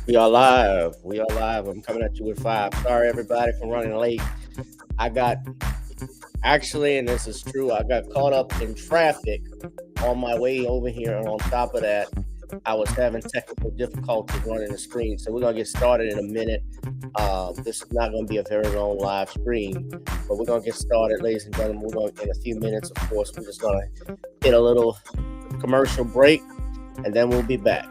We are live. We are live. I'm coming at you with 5. Sorry, everybody, for running late. I got actually, and this is true, I got caught up in traffic on my way over here. And on top of that, I was having technical difficulties running the screen. So we're going to get started in a minute. This is not going to be a very long live stream, but we're going to get started, ladies and gentlemen. We're going to, in a few minutes, of course, we're just going to hit a little commercial break, and then we'll be back.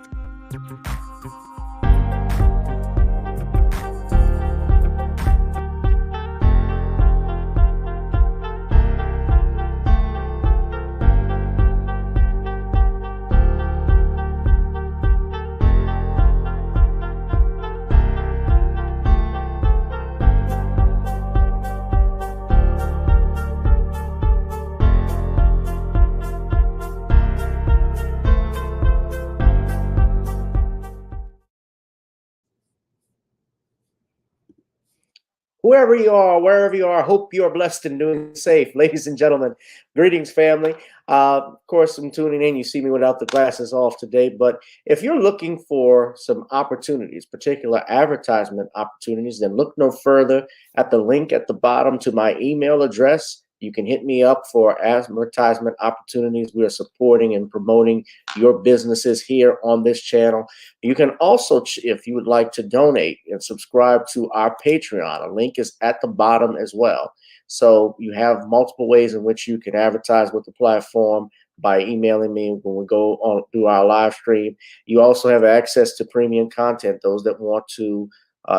Whoever you are, wherever you are, hope you are blessed and doing safe. Ladies and gentlemen, greetings, family. Of course, I'm tuning in. You see me without the glasses off today. But if you're looking for some opportunities, particular advertisement opportunities, then look no further at the link at the bottom to my email address. You can hit me up for advertisement opportunities. We are supporting and promoting your businesses here on this channel. You can also, if you would like to donate and subscribe to our Patreon, a link is at the bottom as well. So you have multiple ways in which you can advertise with the platform by emailing me when we go on through our live stream. You also have access to premium content, those that want to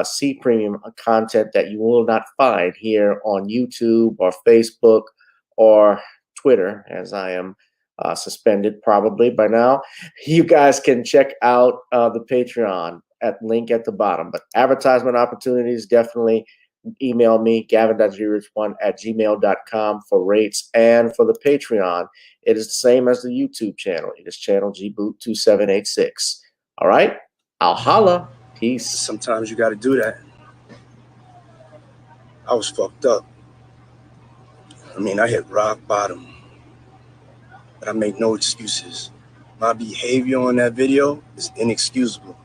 see premium content that you will not find here on YouTube or Facebook or Twitter, as I am suspended probably by now. You guys can check out the Patreon at link at the bottom. But advertisement opportunities, definitely email me, gavin.grich1@gmail.com for rates. And for the Patreon, it is the same as the YouTube channel. It is channel gboot2786. All right, I'll holla. Peace. Sometimes you got to do that. I was fucked up. I mean, I hit rock bottom, but I make no excuses. My behavior on that video is inexcusable.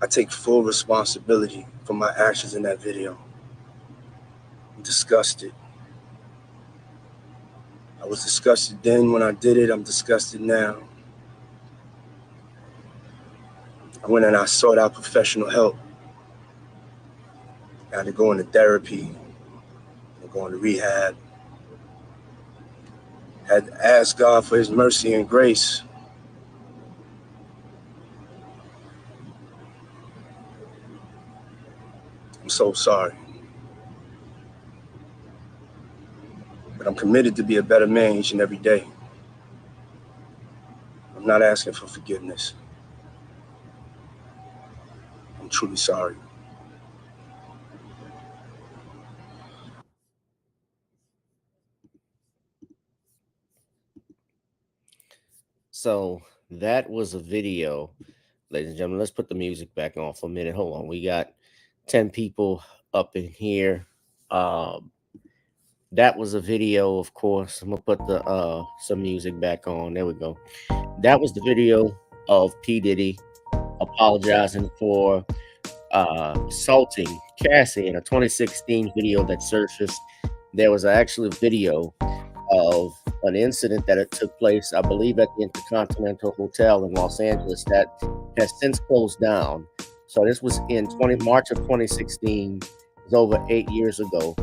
I take full responsibility for my actions in that video. I'm disgusted. I was disgusted then when I did it. I'm disgusted now. I went and I sought out professional help. I had to go into therapy, going to rehab. Had to ask God for his mercy and grace. I'm so sorry. But I'm committed to be a better man each and every day. I'm not asking for forgiveness. I'm truly sorry. So that was a video, ladies and gentlemen. Let's put the music back on for a minute. Hold on. We got 10 people up in here. That was a video, of course. I'm gonna put the some music back on. There we go. That was the video of P. Diddy apologizing for assaulting Cassie in a 2016 video that surfaced. There was actually a video of an incident that it took place, I believe, at the Intercontinental Hotel in Los Angeles that has since closed down. So this was in March of 2016. It was over 8 years ago.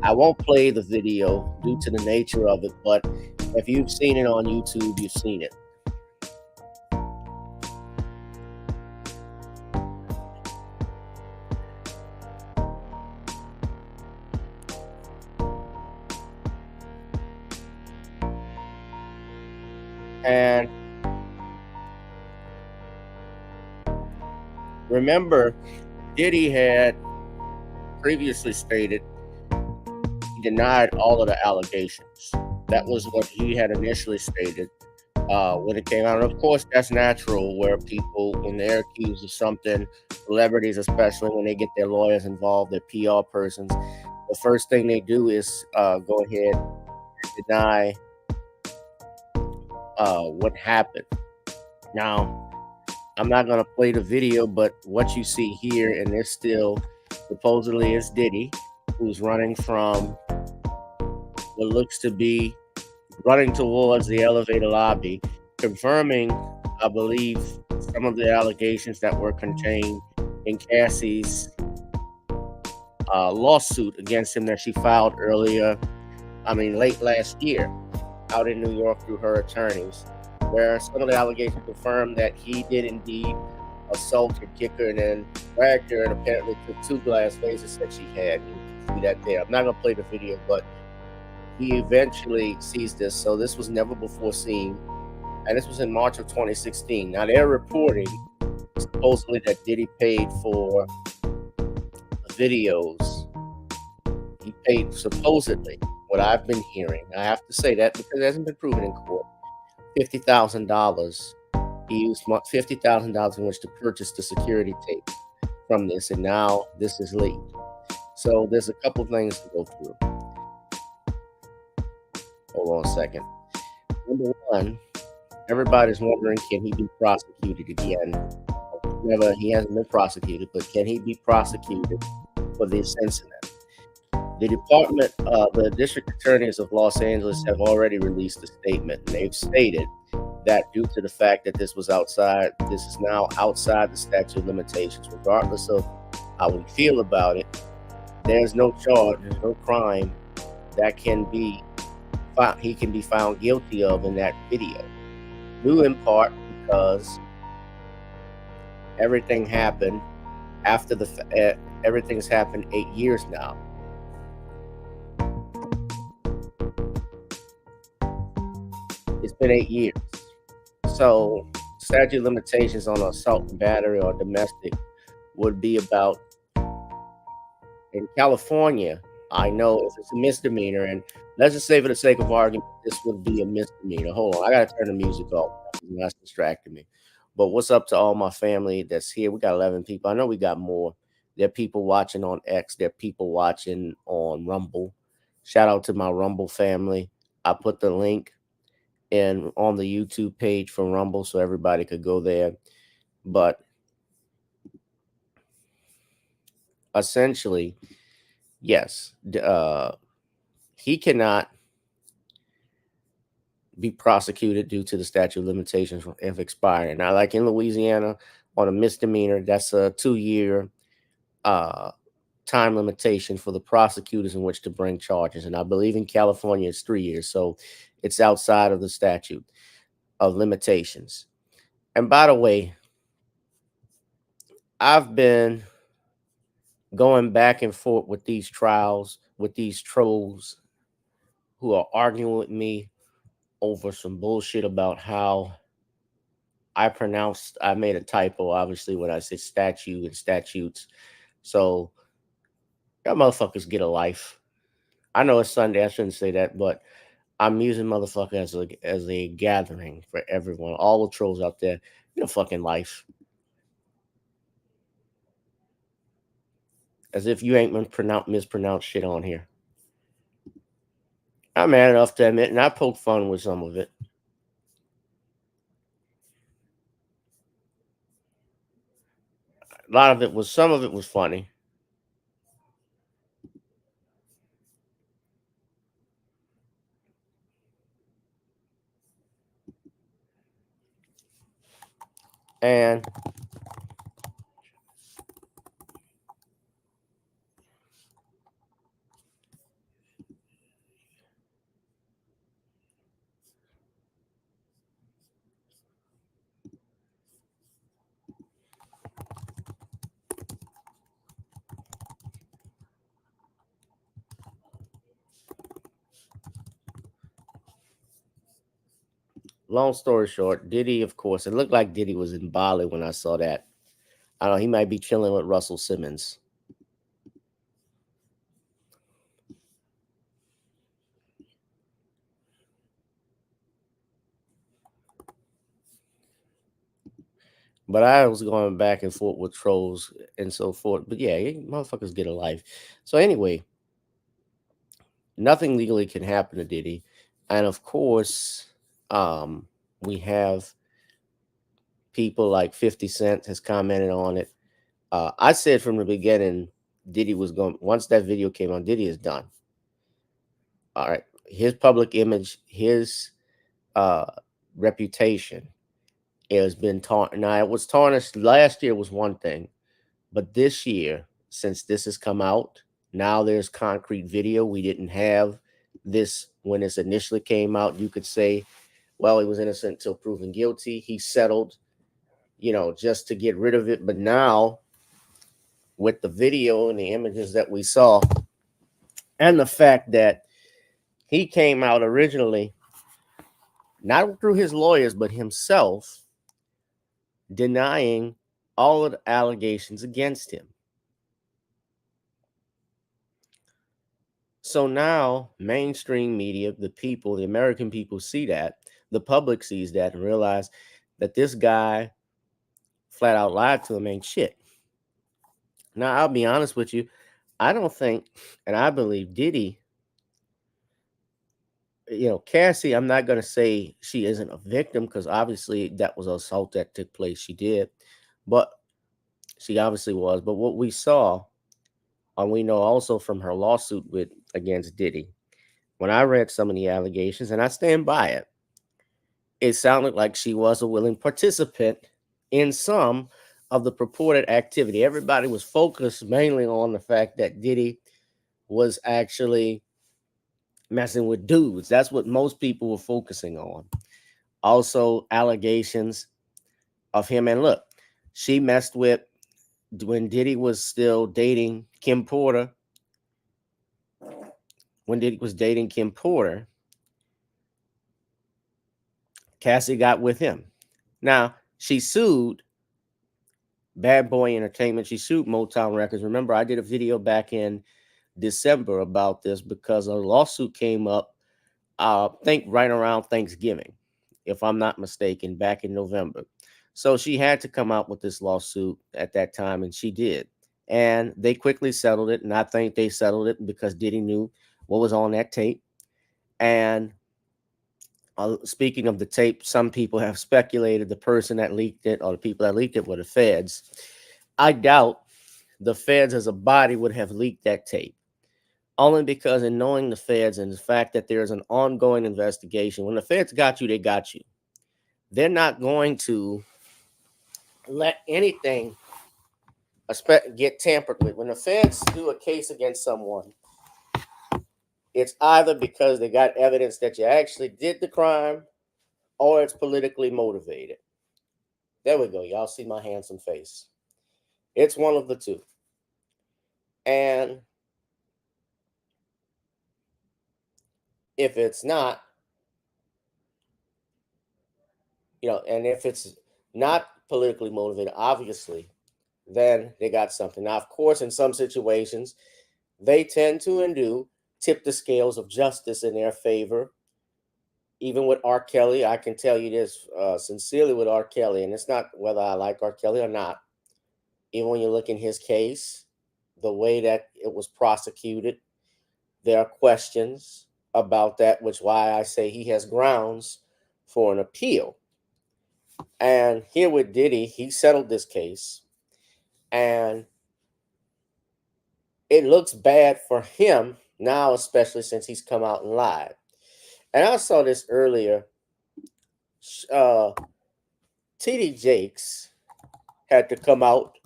I won't play the video due to the nature of it, but if you've seen it on YouTube, you've seen it. And remember, Diddy had previously stated he denied all of the allegations. That was what he had initially stated when it came out. And of course, that's natural where people, when they're accused of something, celebrities, especially when they get their lawyers involved, their PR persons, the first thing they do is go ahead and deny what happened. Now, I'm not going to play the video, but what you see here, and this still supposedly is Diddy, who's running from what looks to be running towards the elevator lobby, confirming, I believe, some of the allegations that were contained in Cassie's lawsuit against him that she filed late last year, out in New York through her attorneys, where some of the allegations confirmed that he did indeed assault her, kick her, and then dragged her, and apparently took 2 glass vases that she had. You can see that there. I'm not going to play the video, but he eventually sees this. So this was never before seen, and this was in March of 2016. Now they're reporting supposedly that Diddy paid for the videos. He paid supposedly, what I've been hearing, I have to say that because it hasn't been proven in court, $50,000. He used $50,000 in which to purchase the security tape from this, and now this is leaked. So there's a couple things to go through. Hold on a second. Number one, everybody's wondering, can he be prosecuted again? He hasn't been prosecuted, but can he be prosecuted for this incident? The district attorneys of Los Angeles have already released a statement, and they've stated that due to the fact that this is now outside the statute of limitations, regardless of how we feel about it, there's no charge, there's no crime that he can be found guilty of in that video. Due in part because everything happened everything's happened 8 years now. It's been 8 years. So statute of limitations on assault and battery or domestic would be about, in California, I know if it's a misdemeanor, and let's just say for the sake of argument, this would be a misdemeanor. Hold on, I gotta turn the music off. That's distracting me. But what's up to all my family that's here? We got 11 people. I know we got more. There are people watching on X. There are people watching on Rumble. Shout out to my Rumble family. I put the link on the YouTube page for Rumble so everybody could go there. But essentially, yes, he cannot be prosecuted due to the statute of limitations of expiring. Now, like in Louisiana, on a misdemeanor, that's a 2-year time limitation for the prosecutors in which to bring charges. And I believe in California, it's 3 years. So it's outside of the statute of limitations. And by the way, I've been going back and forth with these trials, with these trolls who are arguing with me over some bullshit about how I made a typo, obviously, when I say statute and statutes. So y'all motherfuckers get a life. I know it's Sunday, I shouldn't say that, but I'm using motherfucker as a gathering for everyone. All the trolls out there, get a fucking life. As if you ain't mispronounced shit on here. I'm man enough to admit, and I poke fun with some of it. lot of it was, some of it was funny. And long story short, Diddy, of course, it looked like Diddy was in Bali when I saw that. I don't know, he might be chilling with Russell Simmons. But I was going back and forth with trolls and so forth. But yeah, motherfuckers get a life. So anyway, nothing legally can happen to Diddy. And of course, we have people like 50 Cent has commented on it. I said from the beginning, Diddy was going, once that video came on, Diddy is done. All right. His public image, his uh, reputation has been tarnished. Now, it was tarnished last year, was one thing, but this year, since this has come out, now there's concrete video. We didn't have this when this initially came out. You could say, well, he was innocent until proven guilty. He settled, just to get rid of it. But now, with the video and the images that we saw, and the fact that he came out originally, not through his lawyers, but himself, denying all of the allegations against him. So now, mainstream media, the people, the American people see that, the public sees that and realize that this guy flat out lied to them ain't shit. Now, I'll be honest with you. I don't think, and I believe Diddy, Cassie, I'm not going to say she isn't a victim because obviously that was an assault that took place. She did, but she obviously was. But what we saw, and we know also from her lawsuit against Diddy, when I read some of the allegations, and I stand by it, it sounded like she was a willing participant in some of the purported activity. Everybody was focused mainly on the fact that Diddy was actually messing with dudes. That's what most people were focusing on. Also, allegations of him. And look, she messed with, when Diddy was still dating Kim Porter. When Diddy was dating Kim Porter, Cassie got with him. Now, she sued Bad Boy Entertainment. She sued Motown Records. Remember, I did a video back in December about this because a lawsuit came up, I think right around Thanksgiving, if I'm not mistaken, back in November. So she had to come out with this lawsuit at that time, and she did. And they quickly settled it, and I think they settled it because Diddy knew what was on that tape. And speaking of the tape, some people have speculated the person that leaked it or the people that leaked it were the feds. I doubt the feds as a body would have leaked that tape, only because in knowing the feds and the fact that there's an ongoing investigation, when the feds got you, they got you. They're not going to let anything get tampered with. When the feds do a case against someone, it's either because they got evidence that you actually did the crime or it's politically motivated. There we go. Y'all see my handsome face. It's one of the two. And if it's not, and if it's not politically motivated, obviously, then they got something. Now, of course, in some situations, they tend to and do tip the scales of justice in their favor. Even with R. Kelly, I can tell you this sincerely with R. Kelly, and it's not whether I like R. Kelly or not. Even when you look in his case, the way that it was prosecuted, there are questions about that, which why I say he has grounds for an appeal. And here with Diddy, he settled this case. And it looks bad for him now, especially since he's come out and lied. And I saw this earlier. Uh, TD Jakes had to come out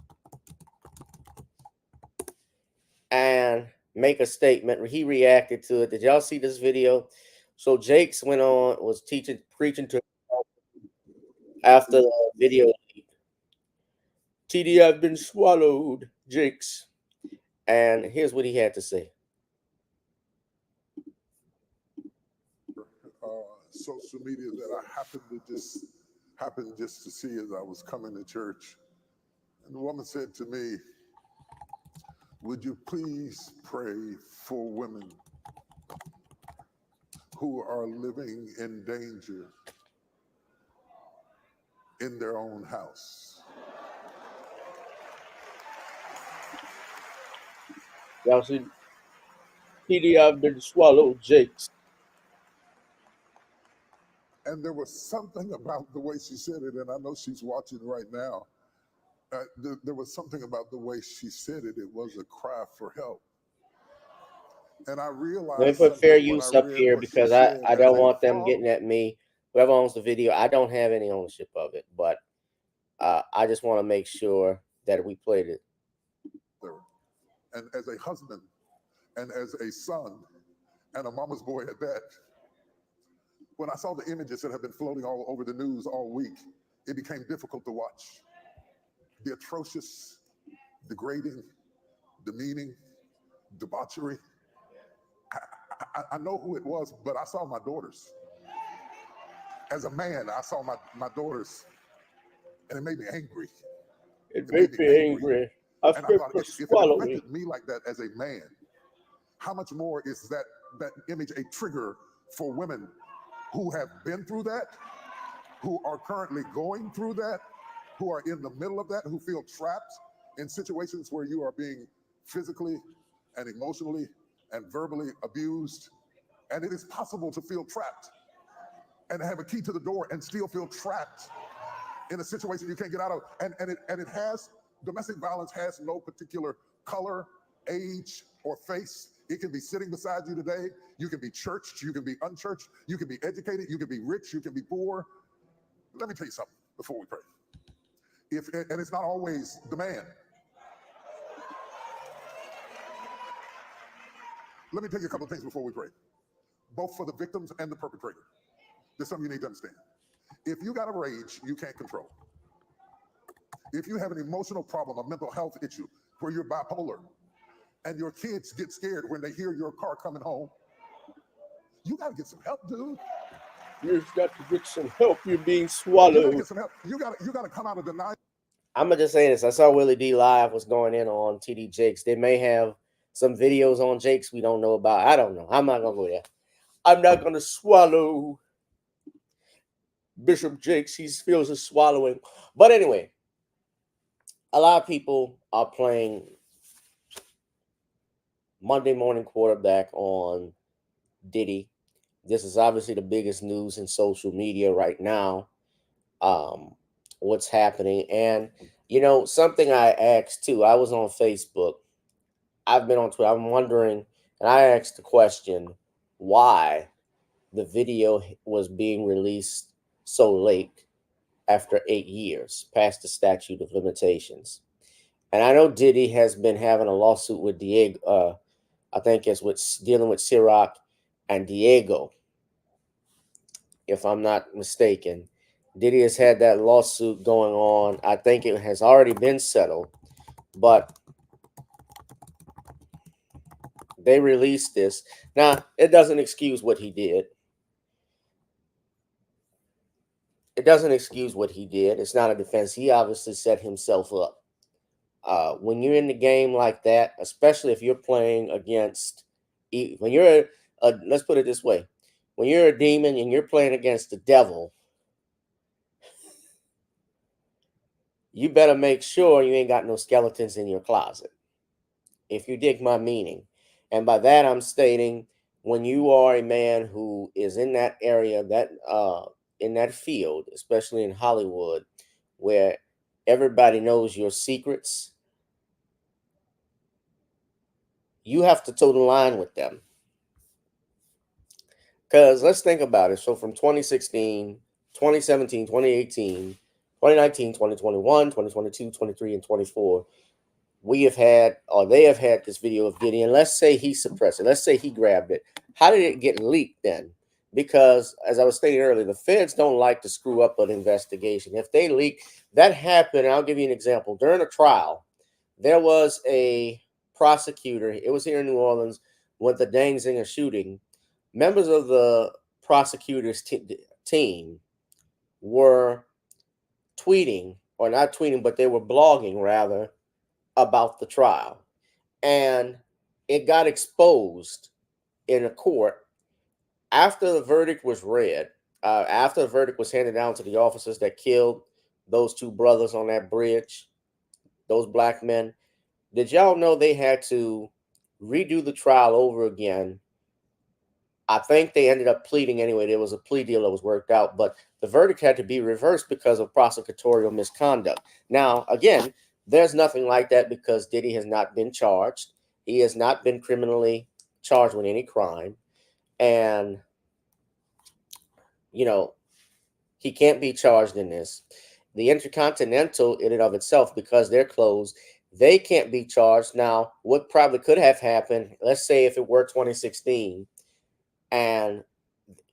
and make a statement. He reacted to it. Did y'all see this video? So Jakes was preaching to after the video. TD, I've been swallowed, Jakes. And here's what he had to say. Social media that I happened just to see as I was coming to church. And the woman said to me, would you please pray for women who are living in danger in their own house? Y'all see, TD, I've been swallowed, Jakes. And there was something about the way she said it, and I know she's watching right now. There was something about the way she said it. It was a cry for help. And I realized. Let me put fair use up here because I don't want them getting at me. Whoever owns the video, I don't have any ownership of it, but I just want to make sure that we played it. And as a husband, and as a son, and a mama's boy at that, when I saw the images that have been floating all over the news all week, it became difficult to watch. The atrocious, degrading, demeaning, debauchery. I know who it was, but I saw my daughters. As a man, I saw my daughters, and it made me angry. It made me angry. I thought, if it affected me like that as a man, how much more is that image a trigger for women who have been through that, who are currently going through that, who are in the middle of that, who feel trapped in situations where you are being physically and emotionally and verbally abused. And it is possible to feel trapped and have a key to the door and still feel trapped in a situation you can't get out of. And it has, domestic violence has no particular color, age, or face. It can be sitting beside you today. You can be churched, you can be unchurched, you can be educated, you can be rich, you can be poor. Let me tell you something before we pray. And it's not always the man. Let me tell you a couple of things before we pray, both for the victims and the perpetrator. There's something you need to understand. If you got a rage you can't control, if you have an emotional problem, a mental health issue, where you're bipolar, and your kids get scared when they hear your car coming home, you got to get some help, dude. You've got to get some help. You're being swallowed. You got to get some help. You got to come out of denial. I'm gonna just say this. I saw Willie D live was going in on TD Jakes. They may have some videos on Jakes we don't know about. I don't know. I'm not gonna go there. I'm not gonna swallow Bishop Jakes. He feels a swallowing. But anyway, a lot of people are playing Monday morning quarterback on Diddy. This is obviously the biggest news in social media right now. What's happening? And something I asked too. I was on Facebook. I've been on Twitter. I'm wondering, and I asked the question, why the video was being released so late after 8 years, past the statute of limitations. And I know Diddy has been having a lawsuit with Diego. I think it's dealing with Ciroc and Diego, if I'm not mistaken. Diddy has had that lawsuit going on. I think it has already been settled, but they released this. Now, it doesn't excuse what he did. It doesn't excuse what he did. It's not a defense. He obviously set himself up. When you're in the game like that, especially if you're playing against, when you're, let's put it this way, when you're a demon and you're playing against the devil, you better make sure you ain't got no skeletons in your closet, if you dig my meaning. And by that, I'm stating when you are a man who is in that area, in that field, especially in Hollywood, where everybody knows your secrets, you have to toe the line with them. Because let's think about it. So from 2016, 2017, 2018, 2019, 2021, 2022, 23, and 24, we have had, or they have had this video of Diddy, and let's say he suppressed it. Let's say he grabbed it. How did it get leaked then? Because as I was stating earlier, the feds don't like to screw up an investigation. If they leak, that happened. I'll give you an example. During a trial, there was a prosecutor. It was here in New Orleans with the Dang Zinger shooting. Members of the prosecutor's team were tweeting, or not tweeting, but they were blogging rather, about the trial. And it got exposed in a court after the verdict was read, after the verdict was handed down to the officers that killed those two brothers on that bridge, those black men. Did y'all know they had to redo the trial over again? I think they ended up pleading anyway. There was a plea deal that was worked out, but the verdict had to be reversed because of prosecutorial misconduct. Now, again, there's nothing like that because Diddy has not been charged. He has not been criminally charged with any crime. And, he can't be charged in this. The Intercontinental, in and of itself, because they're closed, they can't be charged. Now, what probably could have happened, let's say if it were 2016, and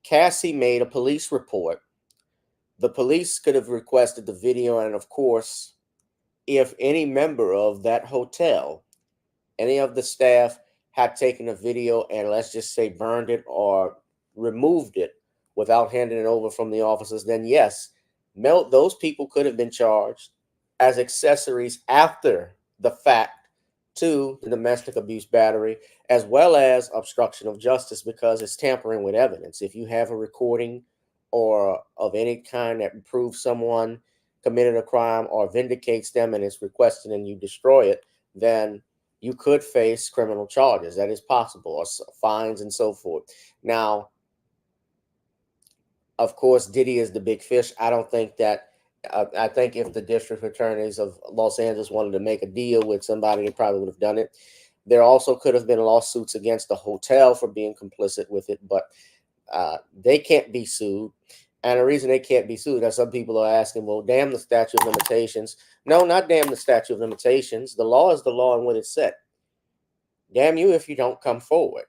Cassie made a police report, the police could have requested the video. And of course, if any member of that hotel, any of the staff had taken a video and let's just say burned it or removed it without handing it over from the officers, then yes, those people could have been charged as accessories after the fact to the domestic abuse battery, as well as obstruction of justice, because it's tampering with evidence. If you have a recording or of any kind that proves someone committed a crime or vindicates them and it's requested and you destroy it, then you could face criminal charges. That is possible, or fines and so forth. Now, of course, Diddy is the big fish. I don't think that. I think if the district attorneys of Los Angeles wanted to make a deal with somebody, they probably would have done it. There also could have been lawsuits against the hotel for being complicit with it, but they can't be sued. And the reason they can't be sued, as some people are asking, well, damn the statute of limitations. No, not damn the statute of limitations. The law is the law and what it said. Damn you if you don't come forward.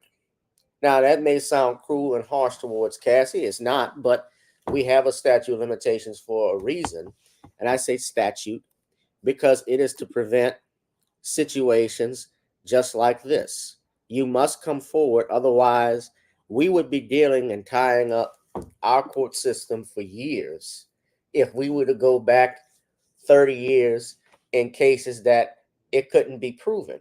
Now, that may sound cruel and harsh towards Cassie. It's not, but we have a statute of limitations for a reason. And I say statute because it is to prevent situations just like this. You must come forward. Otherwise, we would be dealing and tying up our court system for years if we were to go back 30 years in cases that it couldn't be proven.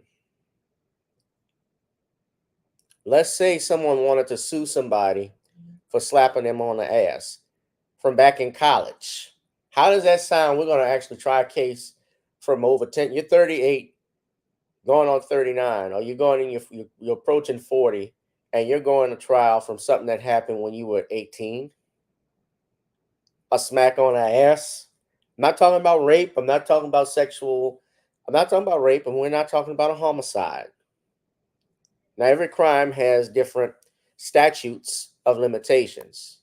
Let's say someone wanted to sue somebody for slapping them on the ass from back in college. How does that sound? We're going to actually try a case from over 10. You're 38, going on 39, or you're approaching 40, and you're going to trial from something that happened when you were 18. A smack on the ass. I'm not talking about rape. I'm not talking about sexual. I'm not talking about rape, and we're not talking about a homicide. Now, every crime has different statutes of limitations.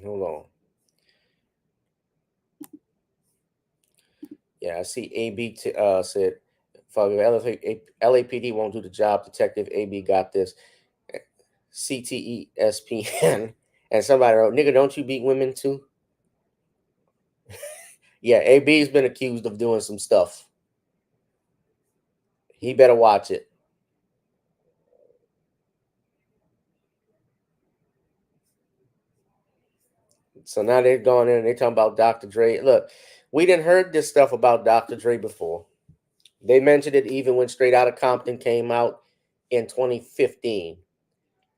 Hold on. Yeah, I see AB said, LAPD won't do the job. Detective AB got this. CTESPN. And somebody wrote, nigga, don't you beat women too? Yeah, AB's been accused of doing some stuff. He better watch it. So now they're going in and they're talking about Dr. Dre. Look, we didn't heard this stuff about Dr. Dre before. They mentioned it even when Straight Outta Compton came out in 2015.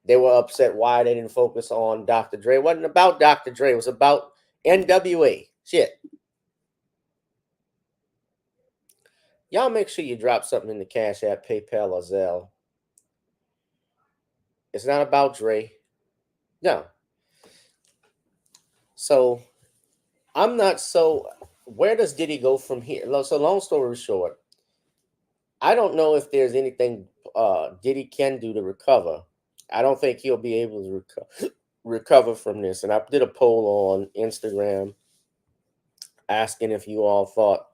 They were upset why they didn't focus on Dr. Dre. It wasn't about Dr. Dre. It was about NWA. Shit. Y'all make sure you drop something in the Cash App, PayPal, or Zelle. It's not about Dre. No. So I'm not so. Where does Diddy go from here? So long story short, I don't know if there's anything Diddy can do to recover. I don't think he'll be able to recover from this. And I did a poll on Instagram asking if you all thought,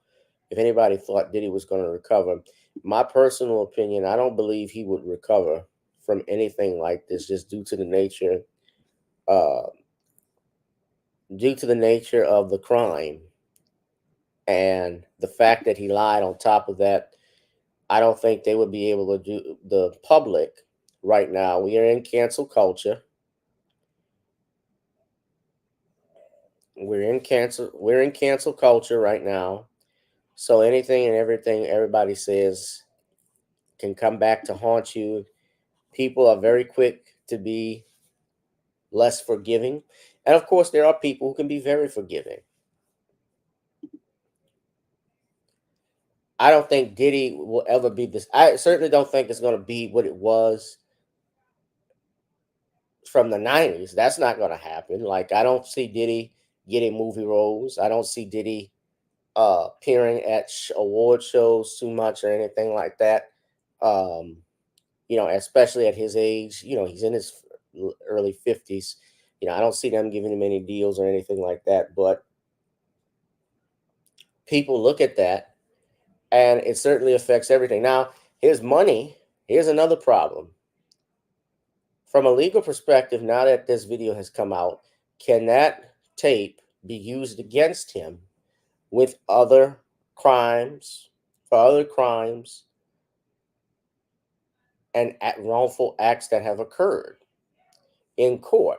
if anybody thought Diddy was going to recover. My personal opinion, I don't believe he would recover from anything like this, just uh, due to the nature of the crime and the fact that he lied. On top of that, I don't think they would be able to do the public right now. We are in cancel culture. We're in cancel culture right now. So anything and everything everybody says can come back to haunt you. People are very quick to be less forgiving. And of course, there are people who can be very forgiving. I don't think Diddy will ever be this. I certainly don't think it's going to be what it was from the 90s. That's not going to happen. Like, I don't see Diddy getting movie roles. I don't see Diddy appearing at award shows too much or anything like that. Um, especially at his age, he's in his early 50s. I don't see them giving him any deals or anything like that. But people look at that and it certainly affects everything. Now, his money, here's another problem. From a legal perspective, now that this video has come out, can that tape be used against him with other crimes, for other crimes and wrongful acts that have occurred in court?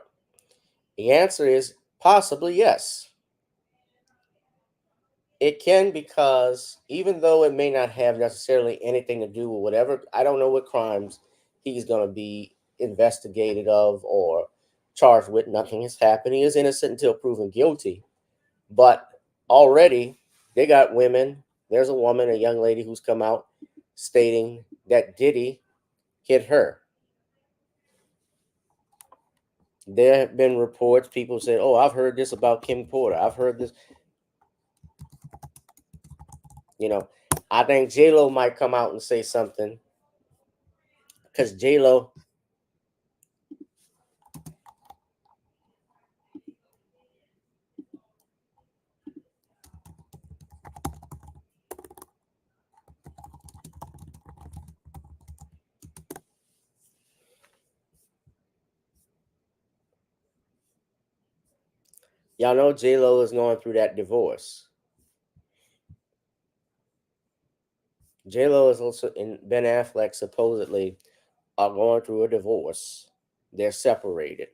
The answer is possibly yes. It can, because even though it may not have necessarily anything to do with whatever, I don't know what crimes he's going to be investigated of or charged with. Nothing has happened. He is innocent until proven guilty. But already they got women. There's a woman, a young lady who's come out stating that Diddy hit her. There have been reports, people say, oh, I've heard this about Kim Porter. I've heard this. I think J-Lo might come out and say something, because J-Lo, y'all know J-Lo is going through that divorce. J-Lo is also, and Ben Affleck supposedly are going through a divorce. They're separated.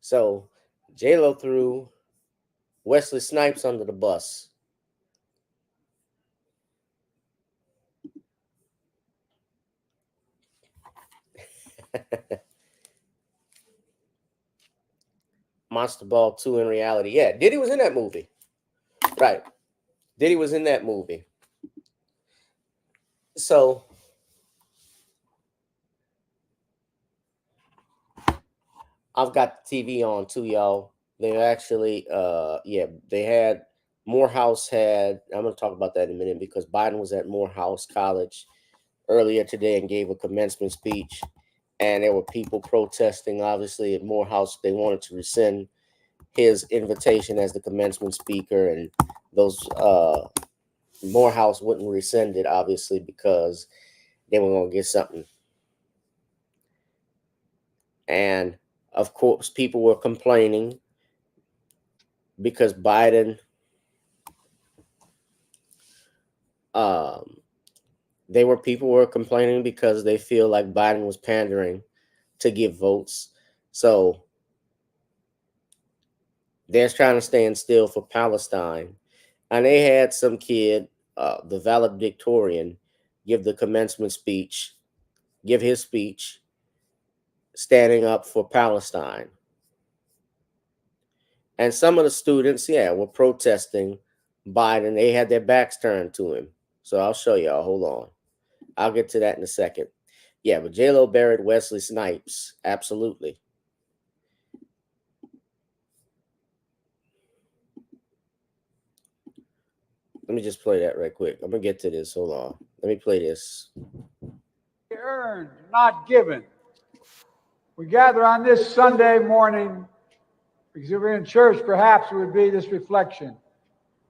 So J-Lo threw Wesley Snipes under the bus. Monster Ball 2 in reality. Yeah, Diddy was in that movie. Right. Diddy was in that movie. So I've got the TV on too, y'all. They actually, they had Morehouse had. I'm gonna talk about that in a minute, because Biden was at Morehouse College earlier today and gave a commencement speech, and there were people protesting. Obviously, at Morehouse, they wanted to rescind his invitation as the commencement speaker, and those Morehouse wouldn't rescind it, obviously, because they were gonna get something. And of course, people were complaining because Biden, people were complaining because they feel like Biden was pandering to get votes. So they're trying to stand still for Palestine. And they had some kid, the valedictorian, give the commencement speech, give his speech standing up for Palestine. And some of the students, were protesting Biden, they had their backs turned to him. So I'll show y'all. Hold on. I'll get to that in a second. Yeah, but J-Lo buried Wesley Snipes. Absolutely. Let me just play that right quick. I'm going to get to this. Hold on. Let me play this. Earned, not given. We gather on this Sunday morning because if we're in church, perhaps it would be this reflection.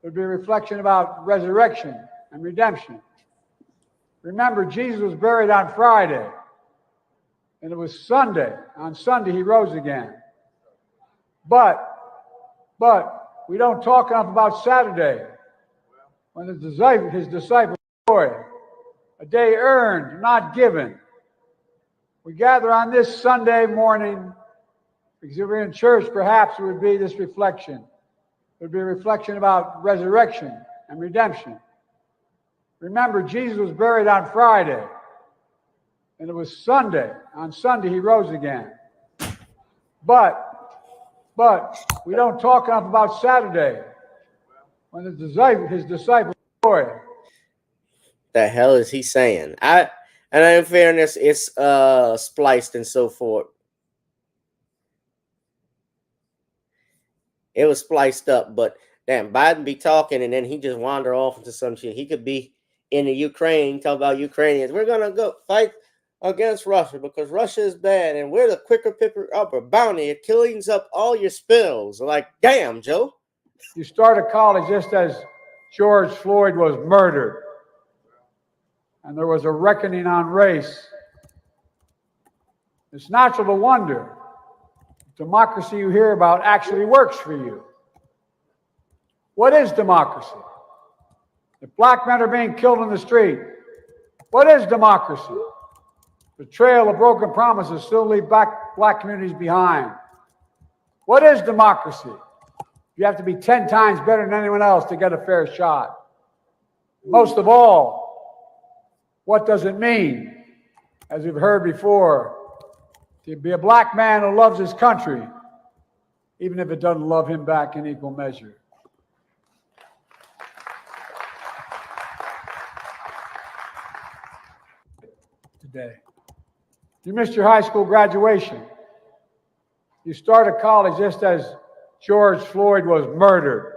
It would be a reflection about resurrection and redemption. Remember, Jesus was buried on Friday, and it was Sunday. On Sunday, he rose again. But we don't talk enough about Saturday, when his disciples joy, a day earned, not given. We gather on this Sunday morning because if we're in church, perhaps it would be this reflection. It would be a reflection about resurrection and redemption. Remember, Jesus was buried on Friday, and it was Sunday. On Sunday, he rose again. But we don't talk enough about Saturday, when his disciples joy. The hell is he saying? And in fairness, it's spliced and so forth. It was spliced up, but damn, Biden be talking and then he just wander off into some shit. He could be in the Ukraine, talk about Ukrainians. We're gonna go fight against Russia because Russia is bad, and we're the quicker picker upper bounty. It cleans up all your spills. Like, damn, Joe. You started college just as George Floyd was murdered, and there was a reckoning on race. It's natural to wonder if democracy you hear about actually works for you. What is democracy? If black men are being killed in the street, what is democracy? The trail of broken promises still leave black communities behind. What is democracy? You have to be 10 times better than anyone else to get a fair shot. Most of all, what does it mean, as we've heard before, to be a black man who loves his country, even if it doesn't love him back in equal measure? Today, you missed your high school graduation. You started college just as George Floyd was murdered,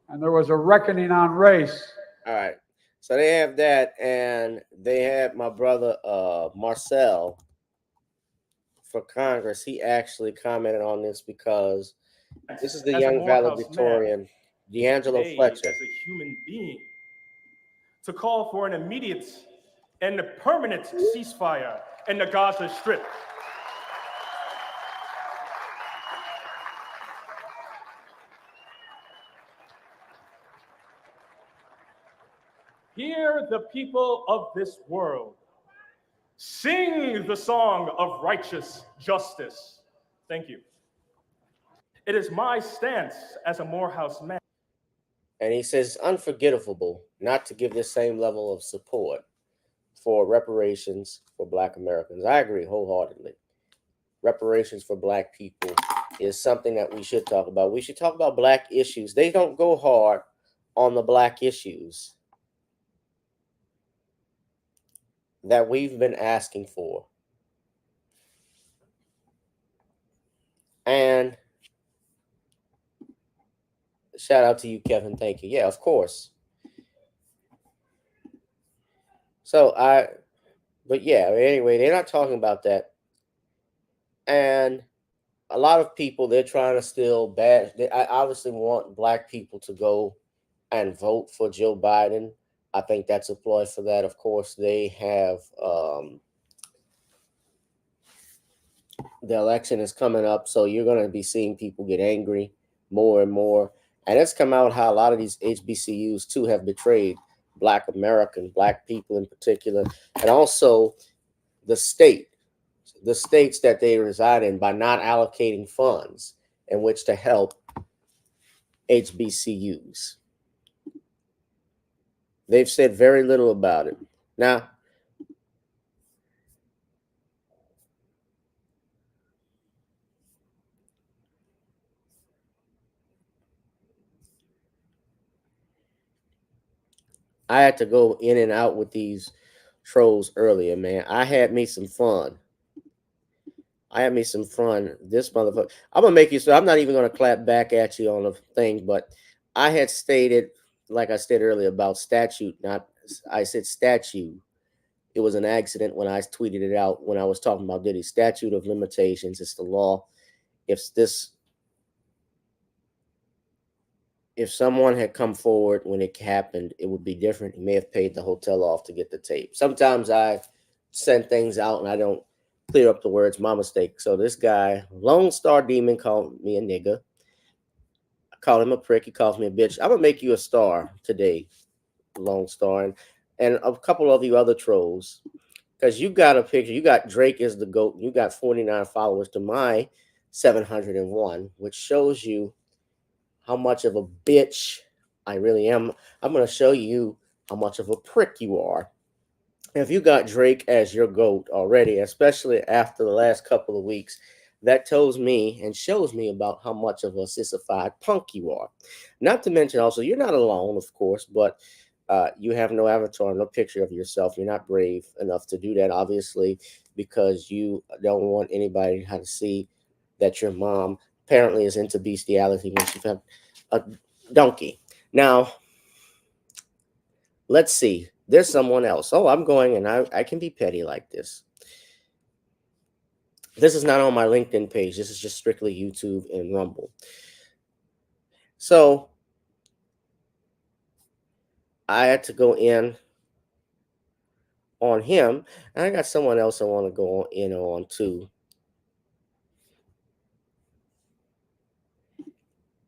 and there was a reckoning on race. All right. So they have that, and they had my brother Marcel for Congress. He actually commented on this because this is the young valedictorian, D'Angelo Fletcher. As a human being, to call for an immediate and permanent ceasefire in the Gaza Strip. Hear the people of this world sing the song of righteous justice. Thank you. It is my stance as a Morehouse man. And he says it's unforgivable not to give the same level of support for reparations for Black Americans. I agree wholeheartedly. Reparations for Black people is something that we should talk about. We should talk about Black issues. They don't go hard on the Black issues that we've been asking for. And shout out to you, Kevin. Thank you. Yeah, of course. But yeah, anyway, they're not talking about that. And a lot of people, they're trying to still I obviously want Black people to go and vote for Joe Biden. I think that's a ploy for that. Of course, they have the election is coming up, so you're going to be seeing people get angry more and more. And it's come out how a lot of these HBCUs too have betrayed Black people in particular, and also the states that they reside in by not allocating funds in which to help HBCUs. They've said very little about it. Now, I had to go in and out with these trolls earlier, man. I had me some fun. This motherfucker. I'm gonna make you so I'm not even gonna clap back at you on the thing, but I had stated, like I said earlier, about statute, not I said statue. It was an accident when I tweeted it out when I was talking about Diddy. Statute of limitations. It's the law. If this if someone had come forward when it happened, it would be different. He may have paid the hotel off to get the tape. Sometimes I send things out and I don't clear up the words. My mistake. So this guy, Lone Star Demon, called me a nigga. I called him a prick. He calls me a bitch. I'm gonna make you a star today, Lone Star, and a couple of you other trolls. Because you got a picture. You got Drake as the GOAT. You got 49 followers to my 701, which shows you how much of a bitch I really am. I'm going to show you how much of a prick you are. If you got Drake as your GOAT already, especially after the last couple of weeks, that tells me and shows me about how much of a sissified punk you are. Not to mention also, you're not alone, of course, but you have no avatar, no picture of yourself. You're not brave enough to do that, obviously, because you don't want anybody to see that your mom apparently is into bestiality when she found a donkey. Now, let's see. There's someone else. Oh, I'm going and I can be petty like this. This is not on my LinkedIn page. This is just strictly YouTube and Rumble. So I had to go in on him. And I got someone else I want to go in on too.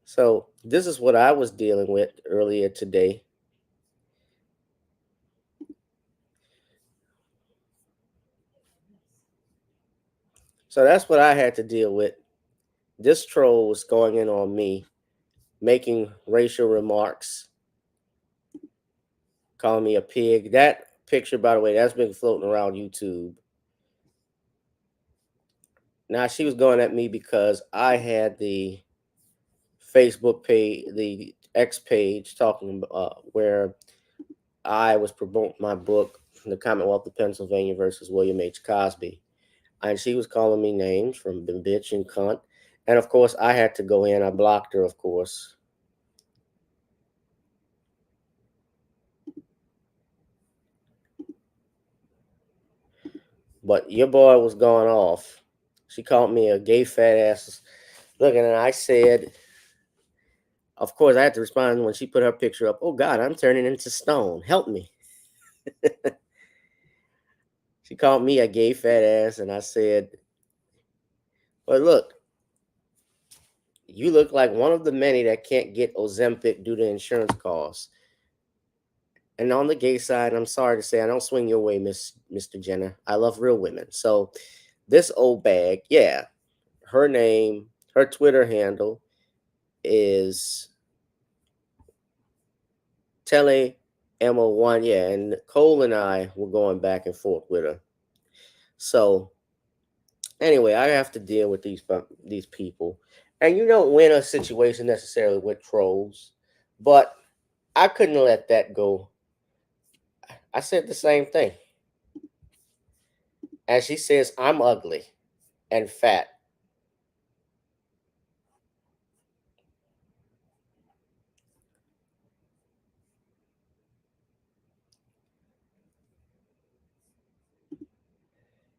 So this is what I was dealing with earlier today. So that's what I had to deal with. This troll was going in on me, making racial remarks, calling me a pig. That picture, by the way, that's been floating around YouTube. Now, she was going at me because I had the Facebook page, the X page, talking where I was promoting my book, The Commonwealth of Pennsylvania versus William H. Cosby. And she was calling me names from the bitch and cunt. And of course, I had to go in. I blocked her, of course. But your boy was going off. She called me a gay fat ass. Look, and I said, of course, I had to respond when she put her picture up. Oh, God, I'm turning into stone. Help me. She called me a gay fat ass, and I said, but look, you look like one of the many that can't get Ozempic due to insurance costs. And on the gay side, I'm sorry to say, I don't swing your way, Mr. Jenner. I love real women. So this old bag, yeah, her name, her Twitter handle is Tele Mo1, yeah, and Cole and I were going back and forth with her. So anyway, I have to deal with these people, and you don't win a situation necessarily with trolls, but I couldn't let that go. I said the same thing, and she says I'm ugly and fat.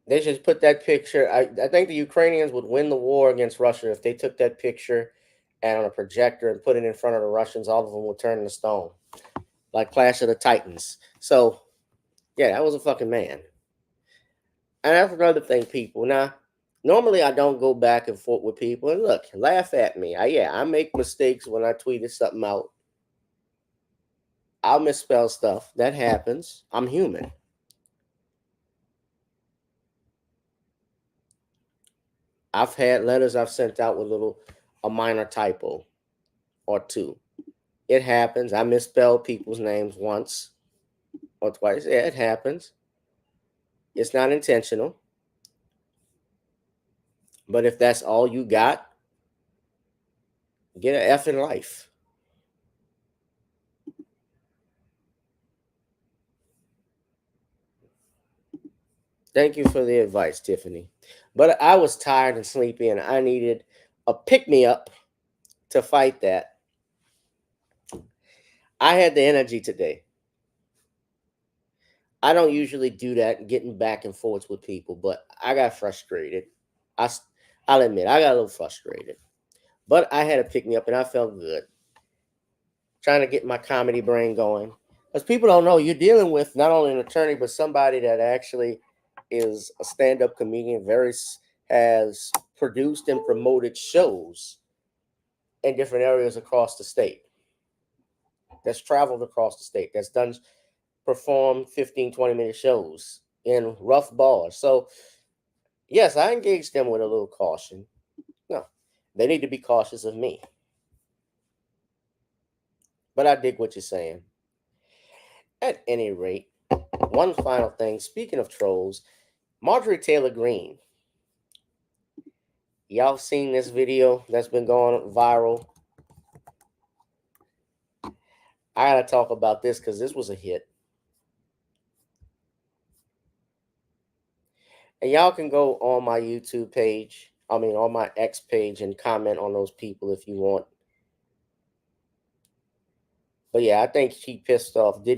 They should put that picture. I think the Ukrainians would win the war against Russia if they took that picture and on a projector and put it in front of the Russians. All of them would turn to stone, like Clash of the Titans. So, yeah, that was a fucking man. And that's another thing, people. Now, normally I don't go back and forth with people. And look, laugh at me. I make mistakes when I tweeted something out. I'll misspell stuff. That happens. I'm human. I've had letters I've sent out with a minor typo or two. It happens. I misspelled people's names once or twice. Yeah, it happens. It's not intentional. But if that's all you got, get an F in life. Thank you for the advice, Tiffany. But I was tired and sleepy, and I needed a pick me up to fight that. I had the energy today. I don't usually do that, getting back and forth with people, but I got frustrated. I, s- I'll admit, I got a little frustrated. But I had to pick me up, and I felt good. Trying to get my comedy brain going. Because people don't know, you're dealing with not only an attorney, but somebody that actually is a stand-up comedian, has produced and promoted shows in different areas across the state. That's traveled across the state. That's done performed 15, 20-minute shows in rough bars. So yes, I engage them with a little caution. No, they need to be cautious of me. But I dig what you're saying. At any rate, one final thing. Speaking of trolls, Marjorie Taylor Greene. Y'all seen this video that's been going viral? I gotta talk about this because this was a hit. And y'all can go on my YouTube page, on my X page, and comment on those people if you want. But yeah, I think Diddy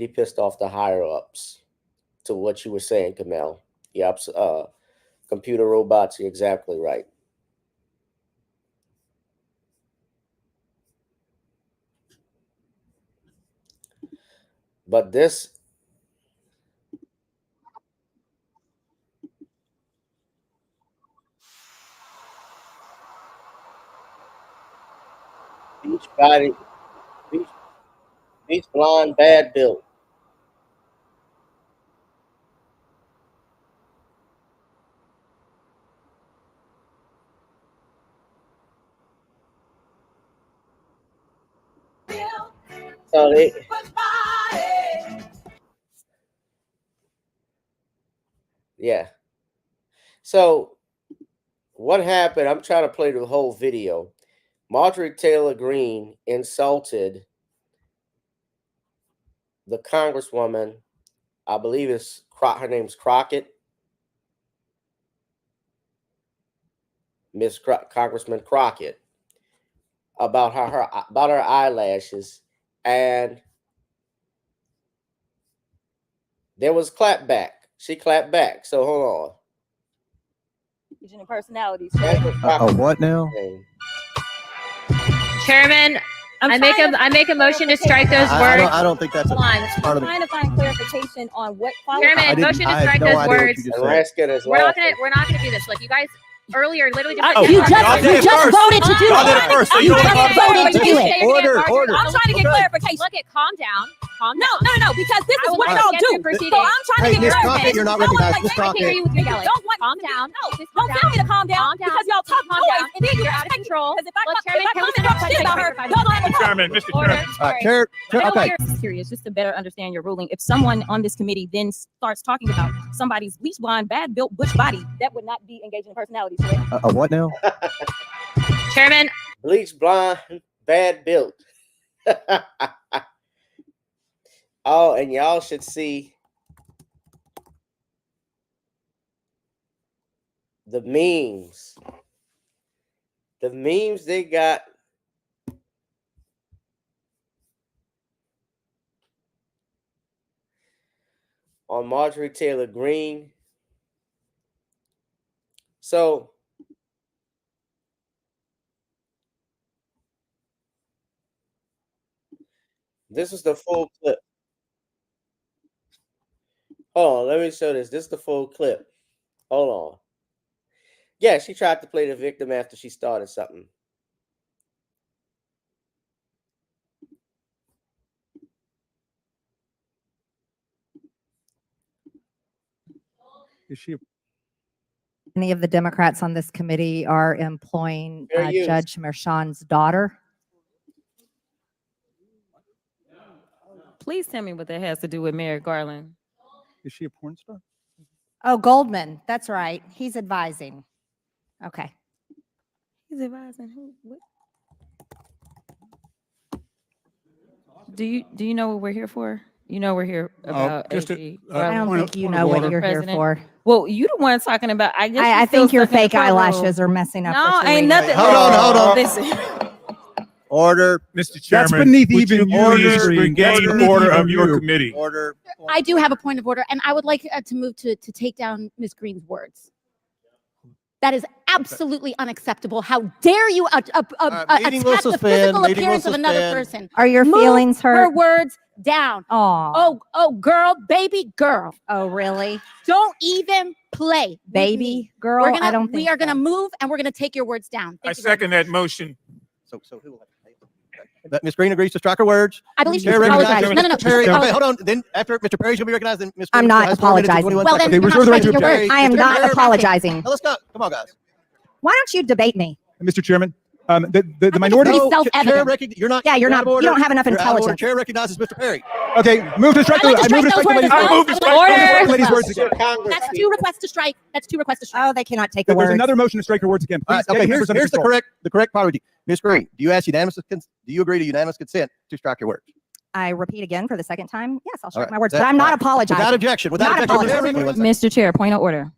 pissed off the higher ups to what you were saying, Kamel. Yep, computer robots, you're exactly right. But this, beach body, beach, beach blonde, bad built. So yeah. So what happened? I'm trying to play the whole video. Marjorie Taylor Greene insulted the congresswoman. I believe her name's Crockett, Congressman Crockett, about her eyelashes, and there was clapback. She clapped back. So hold on. And personalities. What now? Chairman, I make a motion to strike those words. I don't think that's I'm part of trying to find clarification on what Chairman, motion to strike those words. We're not gonna do this. Look, you guys earlier literally just you just voted to do it. So you just voted to do it. Order. I'm trying to get clarification. Look, calm down. No, because this is what y'all do. So I'm trying to get clarification. You're not recognized. Miss I can't hear you with your yelling. Calm down. Don't tell me to calm down because y'all talk noise and then You're out of control. Because if I Look, Chairman, come and talk shit about her, y'all don't have a Chairman, Mr. Chairman. Chair. Okay. Just curious, just to better understand your ruling. If someone on this committee then starts talking about somebody's bleach blonde, bad built butch body, that would not be engaging in personality. What now? Chairman, Bleach blonde, bad built. Oh, and y'all should see the memes. The memes they got. On Marjorie Taylor Greene. So this is the full clip. Hold on, let me show this. This is the full clip. Hold on. Yeah, she tried to play the victim after she started something. Is she? Any of the Democrats on this committee are employing Judge Merchan's daughter. Please tell me what that has to do with Merrick Garland. Is she a porn star? Oh, Goldman. That's right. He's advising. Okay. He's advising who? What? Do you know what we're here for? You know we're here about just AG. I don't point think of- you point of know what order. you're here President. for. Well, you the one talking about. I guess I you still think your stuck in the fake courtroom. eyelashes are messing up. No, what you're ain't reading. nothing. Hold on. Listen. Order. Mr. Chairman, That's beneath would even you you, please Mr. Green. That's regain beneath order even of your you. committee? Order. I do have a point of order, and I would like to move to take down Ms. Green's words. That is absolutely unacceptable. How dare you attack Meeting will the suspend. physical Meeting will appearance of another suspend. person? Are your Move feelings her hurt? words down. Oh, Oh, girl, baby girl. oh, really? Don't even play, with Baby me. girl? We're gonna, I don't think we are going to so. move, and we're going to take your words down. I Thank you very second much. that motion. So who will have to pay? That Ms. Green agrees to strike her words. I believe she's Chair recognizes apologizing. No, no, no. Mr. Perry. she's Okay, apologizing. hold on. Then after Mr. Perry's gonna be recognized, then Ms. I'm Green not has 4 minutes and apologizing. 21 Well, then seconds. you're not saying your words. I am You're not not apologizing. Now let's go. Come on, guys. Why don't you debate me? Mr. Chairman, the think minority. it's No, self-evident. you're not. Yeah, you're out not. of order. You don't have enough You're out of order. intelligence. Chair recognizes Mr. Perry. Okay, move to strike. I'd like to I move strike to those strike the words lady's as well. move to I'd strike like to those strike words. lady's as well. words again. That's 2 requests to strike. That's 2 requests to strike. Oh, they cannot take the There's words. another motion to strike her words again. Please Okay, take here's members under the control. correct priority. Ms. Green, do you agree to unanimous consent to strike your words? I repeat again for the second time. Yes, I'll strike right. my words, That- but I'm not all right. apologizing. Without objection. Without Not objection. apologizing. Mr. Chair, point of order.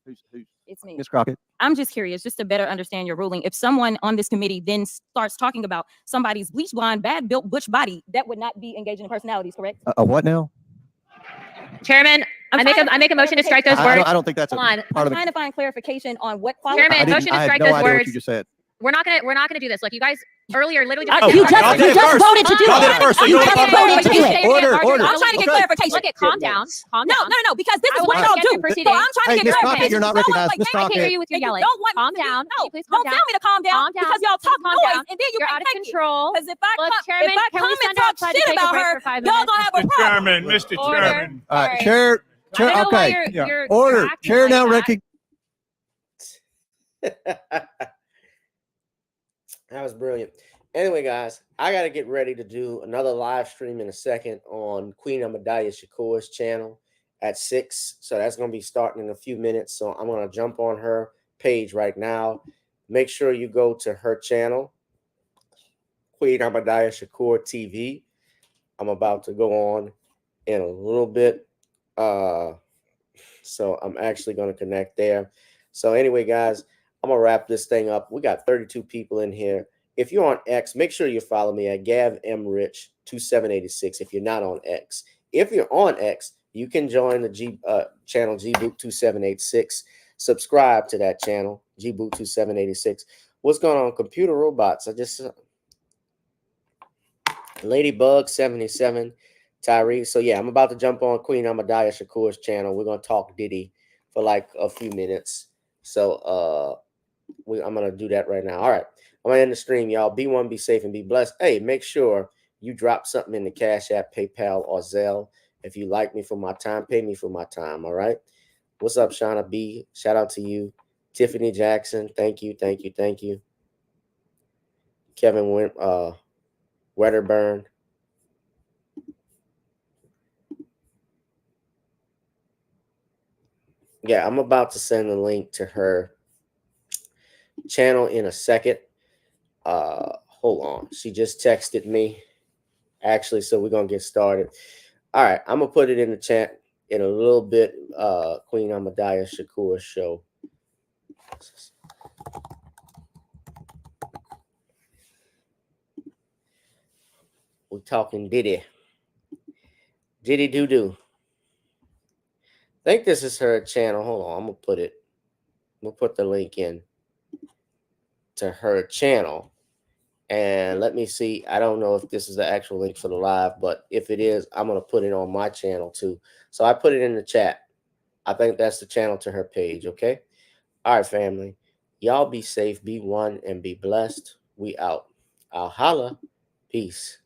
Who's It's me. Ms. Crockett? I'm just curious, just to better understand your ruling. If someone on this committee then starts talking about somebody's bleach blonde, bad built butch body, that would not be engaging in personalities, correct? What now? Chairman, I make a motion to strike those words. I don't think that's a Hold on. part I'm of the. trying to find clarification on what Chairman, qualifies. motion to I had strike no those idea what words. you just said. We're not gonna do this. Look, you guys earlier literally just. Oh, You y'all did it just first. voted to do Y'all did it. it first, so You you just don't voted to do it. Order. I'm trying to get clarification. Look, calm down. Calm No, down. no, no, because this I is will what let y'all you get do. your So proceeding. I'm trying Hey, to get Ms. Crockett, clarification. you're not No, recognized. like, Ms. now I can't hear Crockett. you with your you yelling. don't want Calm me to- down. No, Can you please calm don't down? tell me to calm down Calm down. because y'all talk Calm noise down. and then you You're can't out of take it. control. Because if I Look, come, Chairman, if I can come we and send talk outside to shit take a about break her, for 5 y'all minutes? gonna have a Mr. problem. Chairman, Mr. Order. Chairman. All right, Sorry. chair. I don't know why Okay. you're Order. acting Chair like now that. That was brilliant. Anyway, guys, I got to get ready to do another live stream in a second on Queen Ahmadiyya Shakur's channel at 6. So that's going to be starting in a few minutes. So I'm going to jump on her page right now. Make sure you go to her channel, Queen Ahmadiyya Shakur TV. I'm about to go on in a little bit. So I'm actually going to connect there. So anyway, guys, I'm going to wrap this thing up. We got 32 people in here. If you're on X, make sure you follow me at GavMRich2786 if you're not on X. If you're on X, you can join the channel GBoot2786. Subscribe to that channel, GBoot2786. What's going on? Computer robots. I just Ladybug77, Tyree. So yeah, I'm about to jump on Queen Ahmadiyya Shakur's channel. We're gonna talk Diddy for like a few minutes. So I'm gonna do that right now. All right, I'm gonna end the stream, y'all. Be one, be safe, and be blessed. Hey, make sure you drop something in the Cash App, PayPal, or Zelle. If you like me for my time, pay me for my time. All right. What's up, Shauna B? Shout out to you, Tiffany Jackson. Thank you. Kevin Wedderburn. Yeah, I'm about to send a link to her channel in a second. Hold on. She just texted me. Actually, so we're gonna get started. All right, I'm gonna put it in the chat in a little bit. Queen Ahmadiyya Shakur show. We're talking Diddy. Diddy doo-doo. I think this is her channel. Hold on, I'm gonna put the link in to her channel. And let me see. I don't know if this is the actual link for the live, but if it is, I'm gonna put it on my channel too. So I put it in the chat. I think that's the channel to her page. Okay. All right, family. Y'all be safe, be one, and be blessed. We out. I'll holla. Peace.